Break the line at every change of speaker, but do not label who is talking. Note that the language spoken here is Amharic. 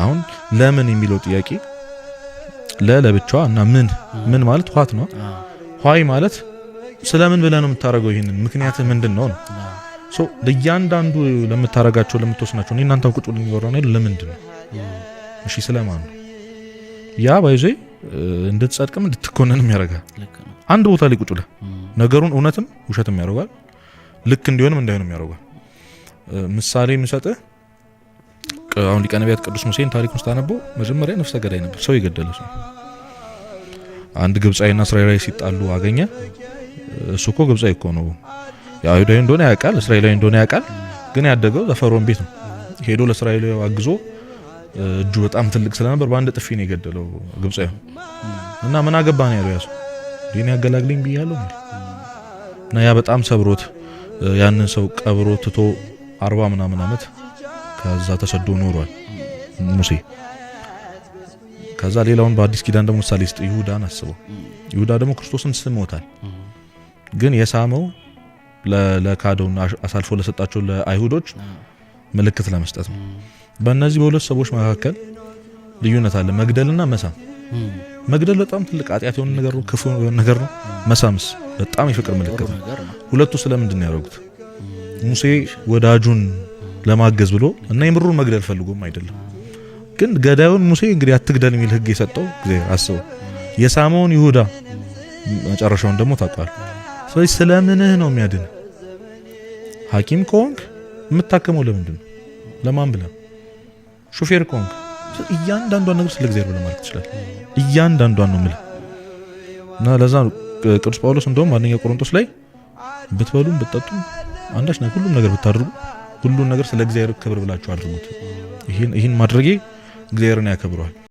አሁን ለምን የሚለው ጥያቄ ለብቻዋ እና ምን ማለት ዋት ነው ዋይ ማለት ስለምን ብለህ ነው የምታረገው ይሄንን ምክንያት ምንድነው ነው ሶ ለእያንዳንዱ ለምታረጋቸው ለምትወስናቸው እኔ እናንተው ቁጭ ብለን ይወራው ነው ለምንድነው እሺ ስለማን ነው ያ ባይዘ እንድትጸድቅም እንድትኮነንም ያረጋል አንድ ቦታ ላይ ቁጭ ብለህ ነገሩን እውነትም ውሸትም ያረጋል ልክ እንዲሆንም እንዳይሆንም ያረጋል ምሳሌ ምሰጥህ አሁን ሊቀ ነቢያት ቅዱስ ሙሴን ታሪክ ውስጥ አነበው መጀመሪያ ነፍሰ ገዳይ ነበር ሰው ይገደለ ሰው አንድ ግብጻዊና እስራኤላዊ ሲጣሉ አገኘ እሱ እኮ ግብጻዊ እኮ ነው አይሁዳዊ እንደሆነ ያውቃል እስራኤላዊ እንደሆነ ያውቃል ግን ያደገው ዘፈሮን ቤት ነው ሄዶ ለእስራኤላዊ አግዞ እጁ በጣም ትልቅ ስለነበር በአንድ ጥፊ ነው የገደለው ግብጻዊ እና ምን አገባን ያለው ያሱ ዲን ያገላግልኝ ብያለሁ እና ያ በጣም ሰብሮት ያንን ሰው ቀብሮ ትቶ 40 ምናምን አመት ከዛ ተሰዶ ኖሯል ሙሴ ከዛ ሌላውን በአዲስ ኪዳን ደግሞ ምሳሌ ስጥ ይሁዳን አስበው ይሁዳ ደግሞ ክርስቶስን ስሞታል ግን የሳመው ለካዶና አሳልፎ ለሰጣቸው ለአይሁዶች ምልክት ለመስጠት ነው በእነዚህ በሁለት ሰዎች መካከል ልዩነት አለ መግደልና መሳም መግደል በጣም ትልቅ ኃጢአት የሆነ ነገር ነው ክፉ የሆነ ነገር ነው መሳምስ በጣም የፍቅር ምልክት ነው ሁለቱ ስለምንድን ነው ያደረጉት ሙሴ ወዳጁን ለማገዝ ብሎ እና የምሩን መግደል ፈልጎም አይደለም ግን ገዳዩን ሙሴ እንግዲህ አትግደል የሚል ህግ የሰጠው እግዚአብሔር አስበው የሳመውን ይሁዳ መጨረሻውን ደግሞ ታቋል ስለዚህ ስለምንህ ነው የሚያድን ሐኪም ኮንክ የምታከመው ለምንድን ነው ለማን ብለህ ሹፌር ኮንክ እያንዳንዷን ነገር ስለ እግዚአብሔር ብለህ ማለት ይችላል እያንዳንዷን ነው ማለት እና ለዛ ቅዱስ ጳውሎስ እንደውም አንደኛ ቆሮንቶስ ላይ ብትበሉም ብትጠጡም አንዳች ነገር ሁሉም ነገር ብታደርጉ ሁሉን ነገር ስለ እግዚአብሔር ክብር ብላችሁ አድርጉት ይሄን ማድረጌ እግዚአብሔርን ያከብረዋል